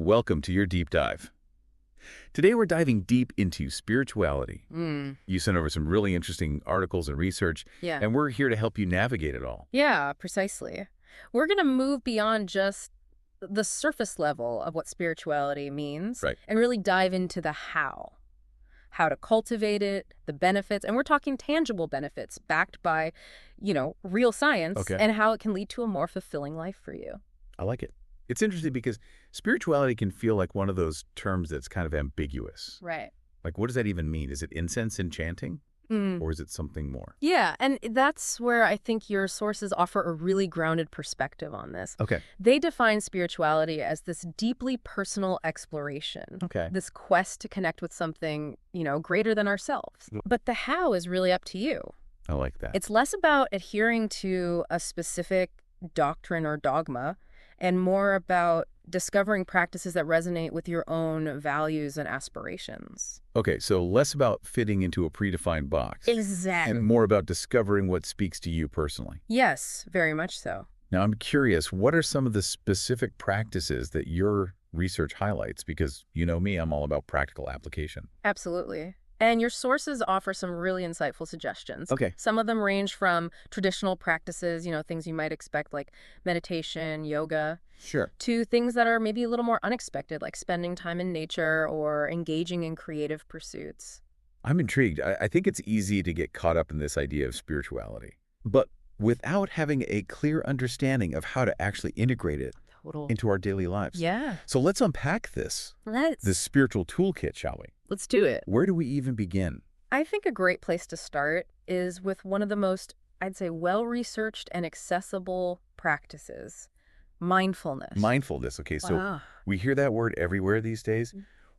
Welcome to your deep dive. Today we're diving deep into spirituality. You sent over some really interesting articles and research, Yeah. and we're here to help you navigate it all. Yeah, precisely. We're going to move beyond just the surface level of what spirituality means Right. and really dive into the how to cultivate it, the benefits, and we're talking tangible benefits backed by, real science Okay. and how it can lead to a more fulfilling life for you. I like it. It's interesting because spirituality can feel like one of those terms that's kind of ambiguous. Right. Like, what does that even mean? Is it incense and chanting, or is it something more? Yeah, and that's where I think your sources offer a really grounded perspective on this. Okay. They define spirituality as this deeply personal exploration, Okay. this quest to connect with something, greater than ourselves. But the how is really up to you. I like that. It's less about adhering to a specific doctrine or dogma and more about discovering practices that resonate with your own values and aspirations. Okay, so less about fitting into a predefined box Exactly. and more about discovering what speaks to you personally. Yes, very much so. Now, I'm curious, what are some of the specific practices that your research highlights? Because you know me, I'm all about practical application. Absolutely. And your sources offer some really insightful suggestions. Okay. Some of them range from traditional practices, things you might expect like meditation, yoga, Sure. to things that are maybe a little more unexpected, like spending time in nature or engaging in creative pursuits. I'm intrigued. I think it's easy to get caught up in this idea of spirituality, but without having a clear understanding of how to actually integrate it Total. into our daily lives. Yeah. So let's unpack this spiritual toolkit, shall we? Let's do it. Where do we even begin? I think a great place to start is with one of the most, I'd say, well-researched and accessible practices, mindfulness. Mindfulness. Okay, so Wow. we hear that word everywhere these days.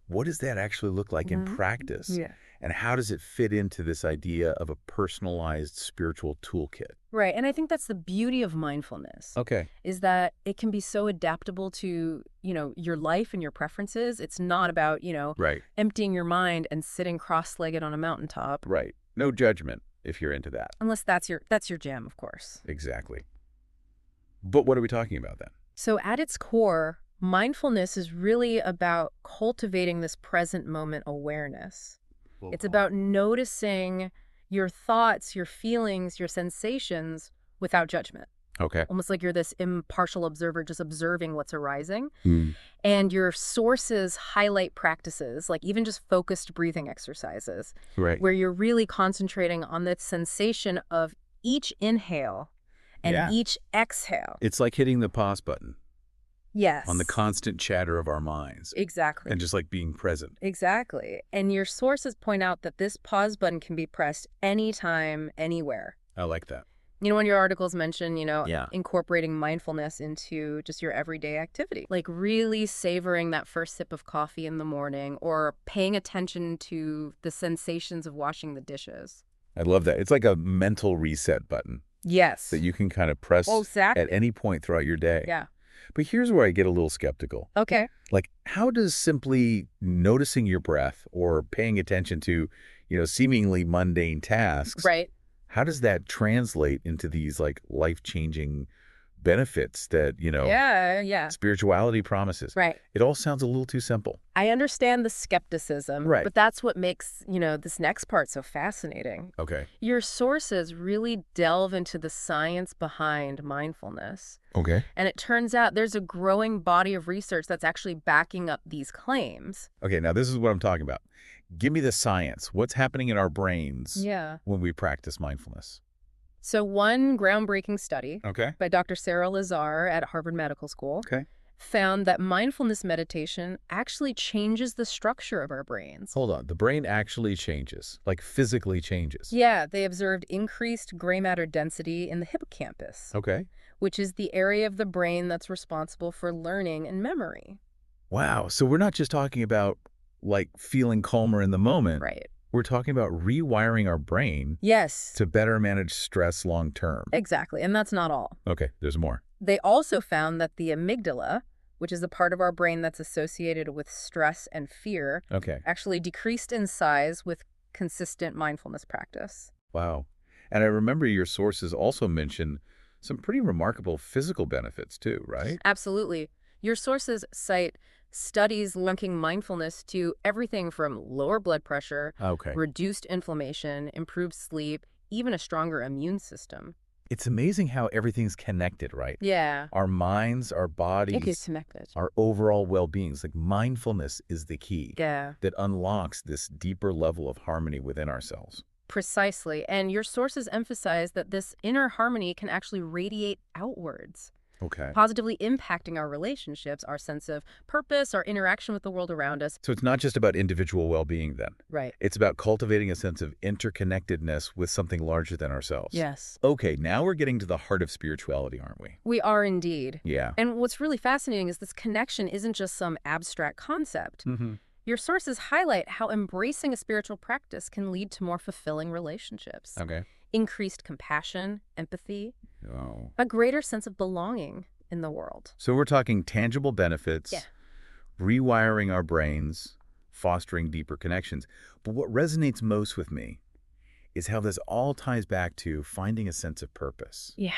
What does that actually look like in practice? Yeah. And how does it fit into this idea of a personalized spiritual toolkit? Right. And I think that's the beauty of mindfulness. Okay. Is that it can be so adaptable to, your life and your preferences. It's not about, Right. emptying your mind and sitting cross-legged on a mountaintop. Right. No judgment if you're into that. Unless that's your jam, of course. Exactly. But what are we talking about then? So at its core, mindfulness is really about cultivating this present moment awareness. It's about noticing your thoughts, your feelings, your sensations without judgment. Okay. Almost like you're this impartial observer just observing what's arising. And your sources highlight practices, like even just focused breathing exercises, Right. where you're really concentrating on the sensation of each inhale and each exhale. It's like hitting the pause button Yes. on the constant chatter of our minds Exactly. and just like being present. Exactly. And your sources point out that this pause button can be pressed anytime, anywhere. I like that. One of your articles mentioned, Yeah. incorporating mindfulness into just your everyday activity, like really savoring that first sip of coffee in the morning or paying attention to the sensations of washing the dishes. I love that. It's like a mental reset button Yes. that you can kind of press Exactly. at any point throughout your day. Yeah. But here's where I get a little skeptical. Okay. Like, how does simply noticing your breath or paying attention to, seemingly mundane tasks, Right. how does that translate into these like life-changing benefits that, Yeah. spirituality promises? Right. It all sounds a little too simple. I understand the skepticism, Right. but that's what makes, this next part so fascinating. Okay. Your sources really delve into the science behind mindfulness. Okay. And it turns out there's a growing body of research that's actually backing up these claims. Okay, now this is what I'm talking about. Give me the science. What's happening in our brains Yeah. when we practice mindfulness? So one groundbreaking study Okay. by Dr. Sarah Lazar at Harvard Medical School Okay. found that mindfulness meditation actually changes the structure of our brains. Hold on. The brain actually changes, like physically changes. Yeah, they observed increased gray matter density in the hippocampus, Okay. which is the area of the brain that's responsible for learning and memory. Wow. So we're not just talking about like feeling calmer in the moment. Right. We're talking about rewiring our brain Yes. to better manage stress long term. Exactly. And that's not all. Okay, there's more. They also found that the amygdala, which is the part of our brain that's associated with stress and fear, Okay. actually decreased in size with consistent mindfulness practice. Wow. And I remember your sources also mention some pretty remarkable physical benefits too, right? Absolutely. Your sources cite Studies linking mindfulness to everything from lower blood pressure, Okay. reduced inflammation, improved sleep, even a stronger immune system. It's amazing how everything's connected, right? Yeah, Our minds, our it is bodies, connected. our overall well-beings. Like mindfulness is the key Yeah, that unlocks this deeper level of harmony within ourselves. precisely. And your sources emphasize that this inner harmony can actually radiate outwards, Okay. positively impacting our relationships, our sense of purpose, our interaction with the world around us. So it's not just about individual well-being then. Right. It's about cultivating a sense of interconnectedness with something larger than ourselves. Yes. Okay, now we're getting to the heart of spirituality, aren't we? We are indeed. Yeah. And what's really fascinating is this connection isn't just some abstract concept. Mm-hmm. Your sources highlight how embracing a spiritual practice can lead to more fulfilling relationships, Okay. increased compassion, empathy, Oh. a greater sense of belonging in the world. So we're talking tangible benefits, Yeah. rewiring our brains, fostering deeper connections. But what resonates most with me is how this all ties back to finding a sense of purpose, Yeah,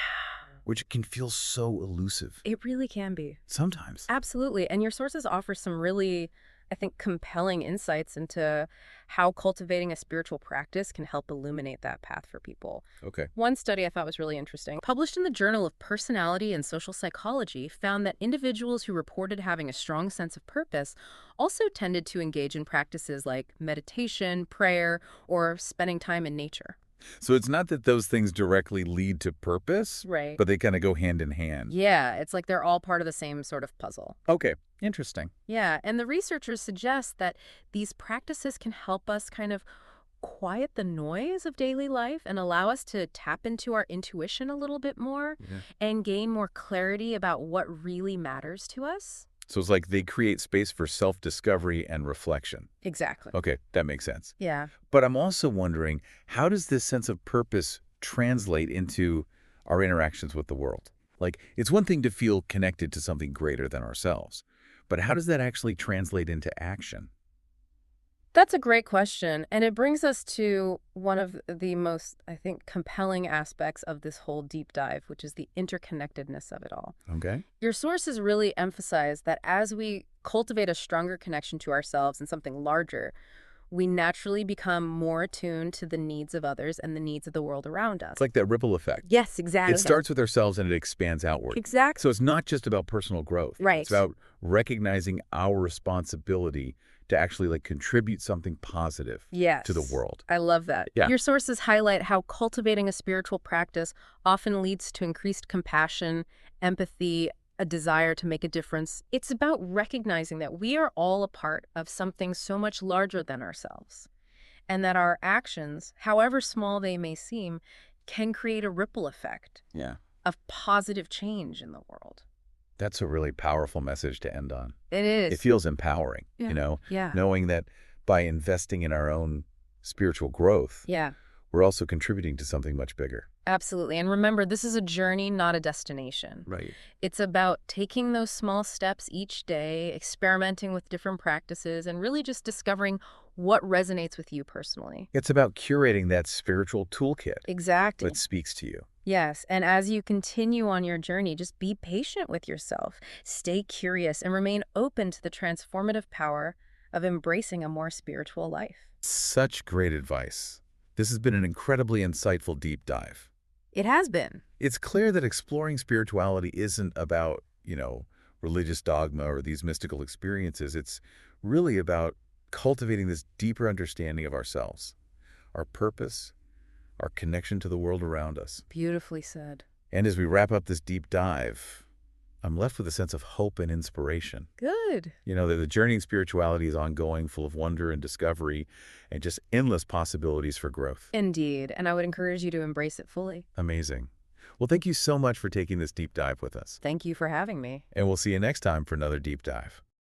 which can feel so elusive it really can be. sometimes. Absolutely. And your sources offer some really, I think, compelling insights into how cultivating a spiritual practice can help illuminate that path for people. Okay. One study I thought was really interesting, published in the Journal of Personality and Social Psychology, found that individuals who reported having a strong sense of purpose also tended to engage in practices like meditation, prayer, or spending time in nature. So it's not that those things directly lead to purpose, Right. but they kind of go hand in hand. Yeah, it's like they're all part of the same sort of puzzle. Okay. Interesting. Yeah, and the researchers suggest that these practices can help us kind of quiet the noise of daily life and allow us to tap into our intuition a little bit more Yeah. and gain more clarity about what really matters to us. So it's like they create space for self-discovery and reflection. Exactly. Okay, that makes sense. Yeah. But I'm also wondering, how does this sense of purpose translate into our interactions with the world? Like, it's one thing to feel connected to something greater than ourselves, but how does that actually translate into action? That's a great question. And it brings us to one of the most, I think, compelling aspects of this whole deep dive, which is the interconnectedness of it all. Okay. Your sources really emphasize that as we cultivate a stronger connection to ourselves and something larger, we naturally become more attuned to the needs of others and the needs of the world around us. It's like that ripple effect. Yes, exactly. It starts with ourselves and it expands outward. Exactly. So it's not just about personal growth. Right. It's about recognizing our responsibility to actually like contribute something positive Yes. to the world. I love that. Yeah. Your sources highlight how cultivating a spiritual practice often leads to increased compassion, empathy, a desire to make a difference. It's about recognizing that we are all a part of something so much larger than ourselves, and that our actions, however small they may seem, can create a ripple effect Yeah. of positive change in the world. That's a really powerful message to end on. It is. It feels empowering, Yeah. Yeah. knowing that by investing in our own spiritual growth, Yeah. we're also contributing to something much bigger. Absolutely. And remember, this is a journey, not a destination. Right. It's about taking those small steps each day, experimenting with different practices, and really just discovering what resonates with you personally. It's about curating that spiritual toolkit Exactly. that speaks to you. Yes. And as you continue on your journey, just be patient with yourself, stay curious, and remain open to the transformative power of embracing a more spiritual life. Such great advice. This has been an incredibly insightful deep dive. It has been. It's clear that exploring spirituality isn't about, religious dogma or these mystical experiences. It's really about cultivating this deeper understanding of ourselves, our purpose, our connection to the world around us. Beautifully said. And as we wrap up this deep dive, I'm left with a sense of hope and inspiration. Good. The journey in spirituality is ongoing, full of wonder and discovery, and just endless possibilities for growth. Indeed. And I would encourage you to embrace it fully. Amazing. Well, thank you so much for taking this deep dive with us. Thank you for having me. And we'll see you next time for another deep dive.